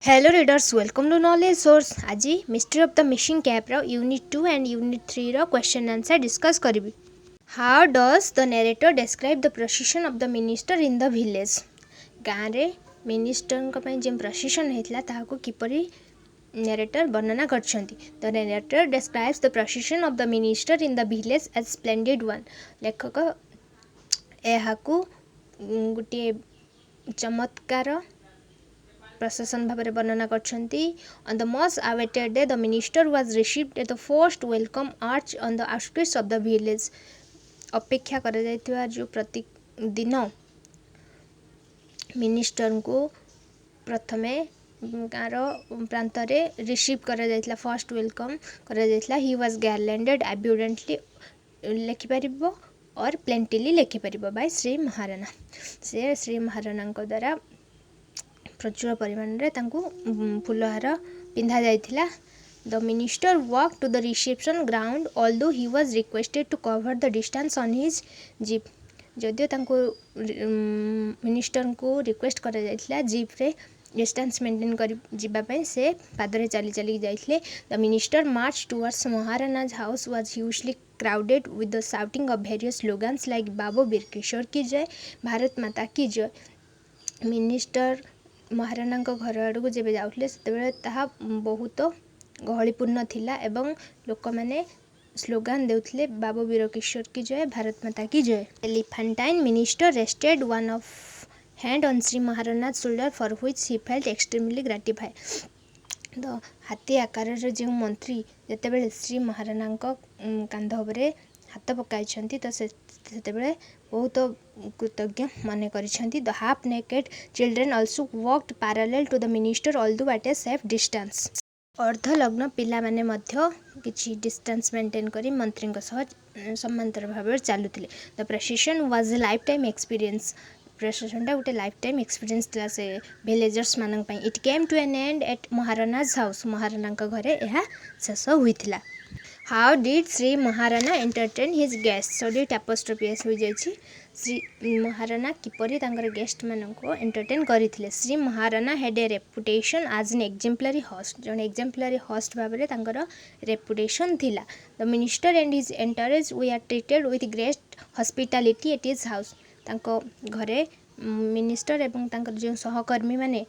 Hello readers, welcome to Knowledge Source. आज mystery of the missing cap रो unit 2 and unit 3 रो question answer discuss करिबी. How does the narrator describe the procession of the minister in the village. गाँव रे minister को जे procession हेतला ताहाको किपरि narrator वर्णना करछंती. The narrator describes the procession of the minister in the village as splendid one. लेखक एहाकू गोटे चमत्कार प्रशासन भाव में वर्णना करछंती. On the most awaited day, the minister was received at the first welcome arch on the outskirts of the village. अपेक्षा करा जायतिबा जो प्रति दिन मिनिस्टर को प्रथमे गाँर प्रांत रे रिसीव करा जायतिला. फर्स्ट वेलकम करा जायतिला. ही वाज गार्लैंडेड एब्यूडेंटली लिखि परिबो और प्लेंटिली लिखि परिबो बाय श्री महाराणा. से श्री महाराणा द्वारा प्रचुर परिमाण में फुलहार पिंधा जाइथिला. The minister walk to the reception ground although he was requested to cover the distance on his jeep. जदियो मिनिस्टर को रिक्वेस्ट करा जाइथिला जीप रे डिस्टेंस मेंटेन कर जीवाई से पादरे चली चली जाइथिले. The minister march towards Maharana's house was hugely crowded with the shouting of various slogans like Babu Veer Kishore की जय, भारत माता की जय. मिनिस्टर महाराणा घर आड़ जब जाऊे से बहुत गहलीपूर्ण थिला एवं लोक मैंने स्लोगान देउथिले बाबू वीर किशोर की जय, भारत माता की जय. Elephantine minister rested one of hand on Shri Maharana shoulder for which he felt extremely gratified. तो हाथी आकार जो मंत्री जितेबाला श्री महाराणा कांध उपरे हाथ पकाई तो से बहुत कृतज्ञ मन कर. The half naked children also walked parallel to the minister although at a safe distance. अर्धलग्न पिला माने मध्य किछि डिस्टेंस मेंटेन करी मंत्री समांतर भाव चलुथिले. The procession was a life time experience. प्रोसेशनटा गोटे लाइफ टाइम एक्सपीरियंस थिला से विलेजर्स मानक पई. It came to an end at Maharana's house. Maharana घरे यह शेष होइथिला. How did Shri Maharana entertain his guest. सॉलिड एपोस्ट्रोफिएस हो जाइछि. श्री महाराणा किपरि तांकर गेस्ट मानको एंटरटेन करथिले. Shri Maharana had a reputation as an exemplary host. जन एक्जेम्पलरी होस्ट भाव में तांकर रेपुटेशन थिला. The minister and his entourage were treated with great hospitality at his house. तांको घरे मिनिस्टर एवं तांकर जो सहकर्मी माने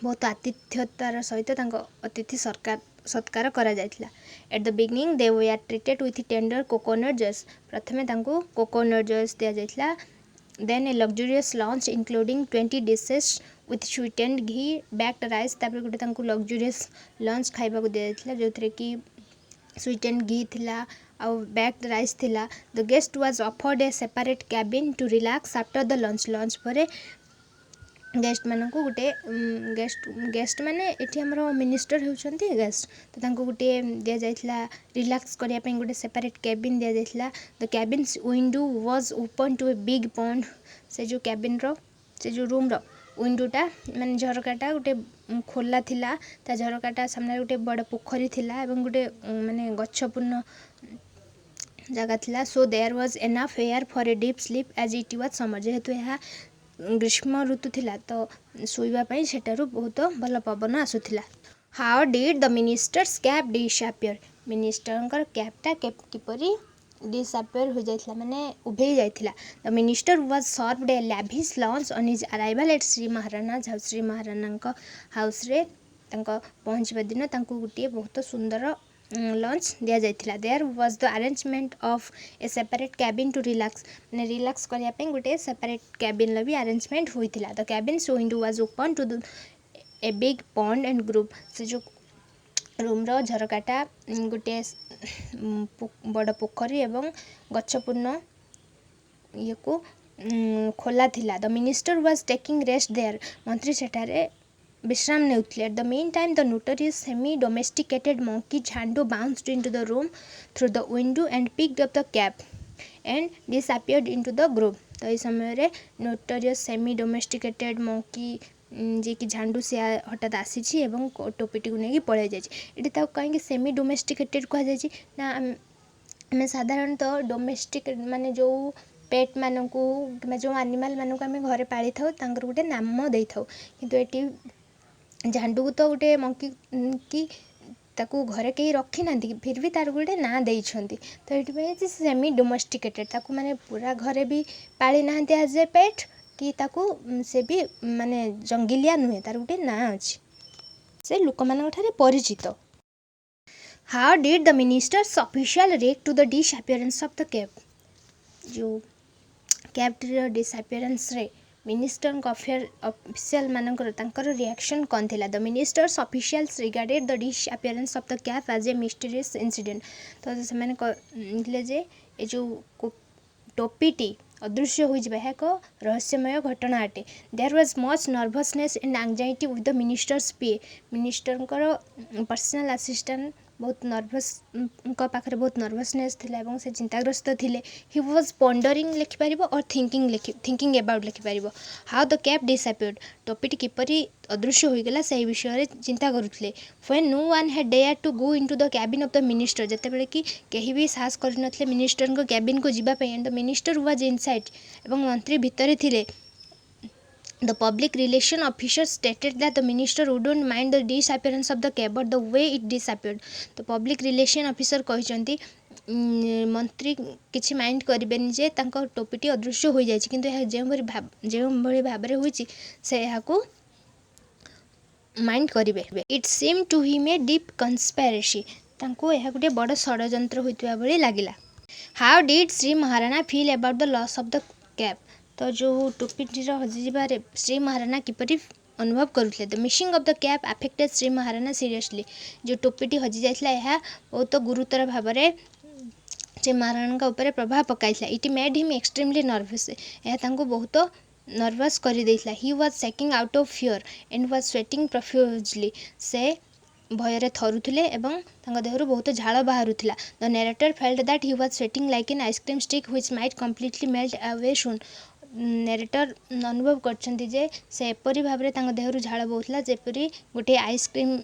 बहुत आतिथ्यतार सहित अतिथि सत्कार करा जायतिला. At the beginning they were treated with tender coconut juice. प्रथमे तांको कोकोनट जूस दिया जायतिला. Then a luxurious lunch including 20 dishes with sweetened ghee baked rice. तापर गोटे तांको लग्जरियस लंच खाइबा को दिया जायतिला जोथरे कि स्वीटेंड घी थिला आउ बैक्ड राइस थिला. The guest was offered a separate cabin to relax after the lunch. Lunch पर गेस्ट मानक गोटे गेस्ट माने एठी हमरो मिनिस्टर होउछंती गेस्ट तो तांको गोटे दिया जायतिला रिलैक्स करिया पे गोटे सेपरेट कैबिन दिया जायतिला. The cabin's window was open to a big pond. से जो कैबिन रो से जो रूम रो विंडोटा माने झरकाटा गोटे खोला थिला. ता झरकाटा सामने गोटे बड़ पोखरी थिला एवं गोटे माने गच्छपूर्ण जगह थिला. So there was enough air for a deep sleep as it was summer. जेहेतु यह ग्रीष्म ऋतु थिला तो शोइबा सेठारु बहुत भल पवन आसुथिला. How did the minister's cap disappear. Minister कैपटा किपरि डिसअपियर हो जाइथिला माने उभेई जाइथिला. The minister was served a lavish lunch on his arrival at Shri Maharana house. Shri Maharana house रे तांको पहुंचबा दिन तांको गुटिए बहुत सुंदर लंच दिया जाइथिला. There was the arrangement of a separate cabin to relax. माने रिलैक्स करिया पे गोटे सेपरेट कैबिन लो भी अरेंजमेंट होइथिला. The cabin's window was open to a big pond and grove. से जो रूम रो झरकाटा गोटे बड़ पोखरी एवं गच्छपूर्ण ये को खोला थिला. The minister was taking rest there. मंत्री सेठारे विश्राम नेउथिले. At the mean time the notorious semi domesticated monkey Jhandu bounced into the room through the window and picked up the cap and disappeared into the grove. तो ये समय notorious semi domesticated monkey जे कि झांडू से हठात आसी एवं टोपीटी को लेकिन पलि जाइए. कहीं सेमी डोमेस्टिकेटेड कहुई ना आम साधारणतः डोमेस्टिक माने जो पेट मानू कि जो एनिमल मानक आम घरे पाली था गोटे नाम दे था. किंतु एटी झांडू को तो गोटे मंकी की ताकू घरे कहीं रखी ना फिर भी तार गोटे ना देइछंती तो ये सेमी डोमेस्टिकेटेड ताकू माने पूरा घरे भी पाली ना एज ए पेट कि ताकू से भी माने जंगलिया नुहे तार गोटे ना अच्छी से लोक मान परिचित। How did the minister's official react to the disappearance of the cab जो कैब डिसअपियरेंस रे मिनिस्टर ऑफिशियल मानकर रिएक्शन कौन थिला the minister's officials regarded the disappearance of the cab as a mysterious incident तो से माने कहले जे ए जो टोपीटी अदृश्य हो एक रहस्यमय घटना अटे there was much nervousness and anxiety with the minister's PA minister personal assistant बहुत नर्भस पाखे बहुत नर्भसनेस थिला से चिंताग्रस्त थिले ही वाज पॉन्डरिंग लिखिपार और थिंकिंग अबाउट लिखिपार हाउ द कैब डिसअपियर्ड टॉपिक किपरि अदृश्य होईगला से विषय चिंता करुले when no one had dare to go into the cabin of the minister जितेबाला कि कहीं भी साहस करनथिले मिनिस्टर को कैबिन को जीवाई and the minister was inside एवं मंत्री भितर थिले The public relation officer stated that the minister wouldn't mind the disappearance of the cab but the way it disappeared. तो public relation officer कहते मंत्री किसी माइंड करें जे टोपीटी अदृश्य हो जाए कि जो भाव में होती से माइंड करेंगे it seem to him a deep conspiracy गोटे बड़ षड्यंत्र होता भाई लगिला। How did Shri Maharana feel about the loss of the cap तो जो टोपीटी हजिबार श्री महाराणा किपरि अनुभव करुले the missing of the cap affected Shri Maharana seriously जो टोपीटी हजि जाइथिला यह बहुत गुरुतर भाव में श्री महाराणा ऊपर प्रभाव पकाई it made him extremely nervous यह बहुत नर्भस कर देइथिला he was shaking out of fear and was sweating profusely से भयर थरुले देहर बहुत झाड़ बाहरुला the narrator felt that he was sweating like an ice cream stick which might completely melt away soon narrator अनुभव कर से एपरी भाव में देहर झाड़ बहुला जेपरी गोटे आइसक्रीम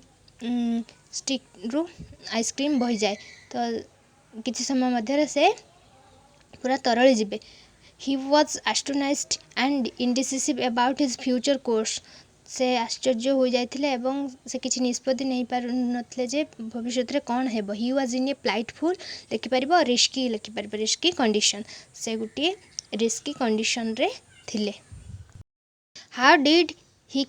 स्टिक रु आइसक्रीम बही जाए तो किसी समय मध्य से पूरा तरली जिबे he was astonished and indecisive about his future course से आश्चर्य हो जाते एवं से किसी निष्पत्ति नहीं पार नथिले जे भविष्य में कौन है ही वाज इन ए प्लाइटफुल लिखिपर और रिस्की लिखिपर रिस्की कंडीशन से गोटे रिस्की कंडीशन रे थिले। How did he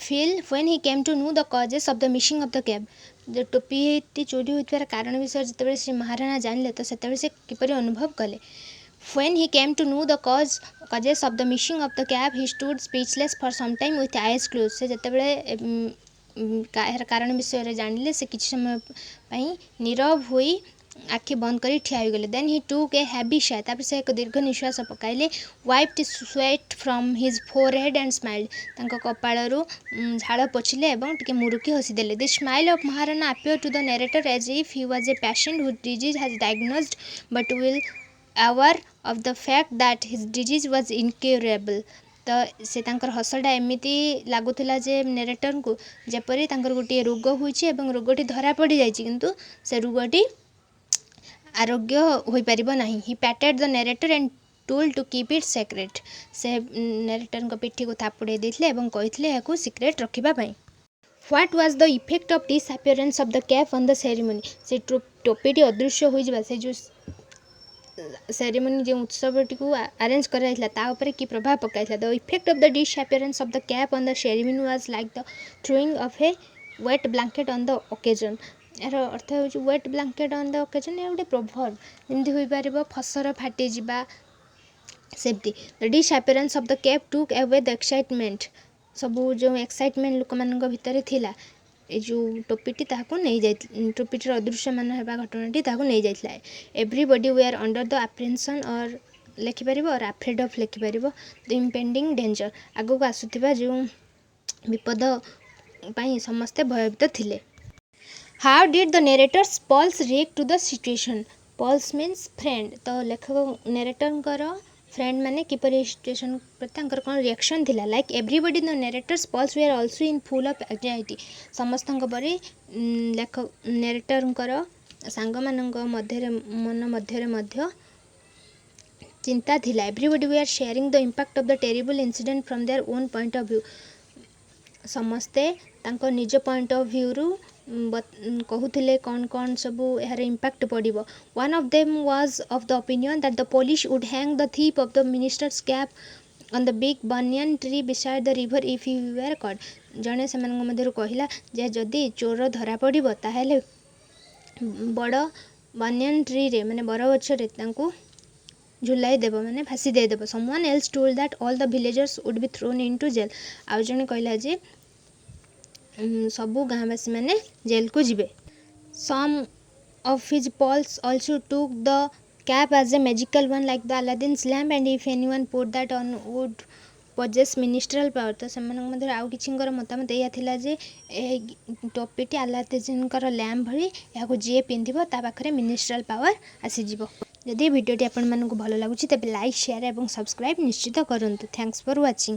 feel when he came to know the causes of the missing of the cab जो टोपीटी चोरी होइथार कारण विषय जिते श्री महाराणा जानले तो से किपरि अनुभव कले When he came to know the causes of the missing of the cab, he stood speechless for some time with eyes closed. से जितेबाला कारण विषय जानले से किसी समय नीरव हुई आखि बंद कर ठिया गले देन ही टूक ए हैवी शाय तापर से एक दीर्घ निश्वास पकाइले wiped sweat from his forehead and smiled तांको कपाळरू झाड़ पोछिले एवं टिके मुरुकी हसी देले the smile of Maharana appear to the narrator as if he was a patient whose disease has diagnosed but will aware of the fact that his disease was incurable तो से हसटा एमती लगुला जे नरेटर को जेपरी गोटे रोग होइछि एवं रोगटी धरा पड़ जाइछि किंतु से रोगटी आरोग्य हो पारिबो नाही he patted the narrator and told to keep it secret से नरेटर पिठी को थापुड़े देथिले एवं कहिथिले याकू सीक्रेट रखिबा पई। What was the effect of disappearance of the cap on the ceremony से टोपीटी अदृश्य हो जिबा से जो सेरेमनी जो उत्सवटी को अरेंज कर कि प्रभाव पकाई the effect of the disappearance of the cap on the ceremony was like the throwing of A wait blanket on the occasion यार अर्थ हो wait blanket on the occasion या गोटे प्रभाव जमी हो पार फसर फाटी जा सेमती the disappearance of the cap took away the excitement सबू जो एक्साइटमेंट लोक मान भितर थिला ए जो टोपीटी नहीं जाए टोपीटर अदृश्य मान होगा घटनाटी नहीं जाता everybody we are under the apprehension और लिखिपर और आफ्रेड ऑफ लिखिपर द इम्पेंडिंग डेंजर आगू को आसुवा जो विपद समस्ते भयभीत थिले। How did the narrator's pals react to the situation pals means friend तो लेखक नरेटर फ्रेंड मैंने किपरि सिचुएशन प्रति कौन रिएक्शन थिला like everybody the narrator's plus we are also in full of anxiety समस्त परी लेखक नरेटर सांग मान मन मध्य चिंता थिला everybody we are sharing the impact of the terrible incident from their own point of view ସମସ୍ତେ ତାଙ୍କ ନିଜ ପଏଣ୍ଟ ଅଫ୍ ଭ୍ୟୁରୁ କହୁଥିଲେ କ'ଣ ସବୁ ଏହାର ଇମ୍ପାକ୍ଟ ପଡ଼ିବ। One of them was of the opinion that the police would hang the thief of the minister's cap on the big banyan tree beside the river if he were caught. ଜଣେ ସେମାନଙ୍କ ମଧ୍ୟରୁ କହିଲା ଯେ ଯଦି ଚୋର ଧରା ପଡ଼ିବ ତାହେଲେ ବଡ଼ ବନିୟନ୍ ଟ୍ରିରେ ମାନେ ବରଗଛରେ ତାଙ୍କୁ ଝୁଲାଇ ଦେବ ମାନେ ଫାଶୀ ଦେଇଦେବ। Someone else told that all the villagers would be thrown into jail. ଆଉ ଜଣେ କହିଲା ଯେ ସବୁ ଗାଁବାସୀମାନେ ଜେଲକୁ ଯିବେ। Some of his pals also took the cap as a magical one like the Aladdin's lamp and if anyone put that on would possess ministerial power. ତ ସେମାନଙ୍କ ମଧ୍ୟରୁ ଆଉ କିଛିଙ୍କର ମତାମତ ଏଇଆ ଥିଲା ଯେ ଏହି ଟୋପିଟି ଆଲାଦିନ୍ଙ୍କର ଲ୍ୟାମ୍ପ ଭଳି, ଏହାକୁ ଯିଏ ପିନ୍ଧିବ ତା ପାଖରେ ମିନିଷ୍ଟ୍ରାଲ ପାୱାର ଆସିଯିବ। ଯଦି ଭିଡ଼ିଓଟି ଆପଣମାନଙ୍କୁ ଭଲ ଲାଗୁଛି ତେବେ ଲାଇକ୍ ସେୟାର ଏବଂ ସବସ୍କ୍ରାଇବ୍ ନିଶ୍ଚିତ କରନ୍ତୁ। Thanks for watching.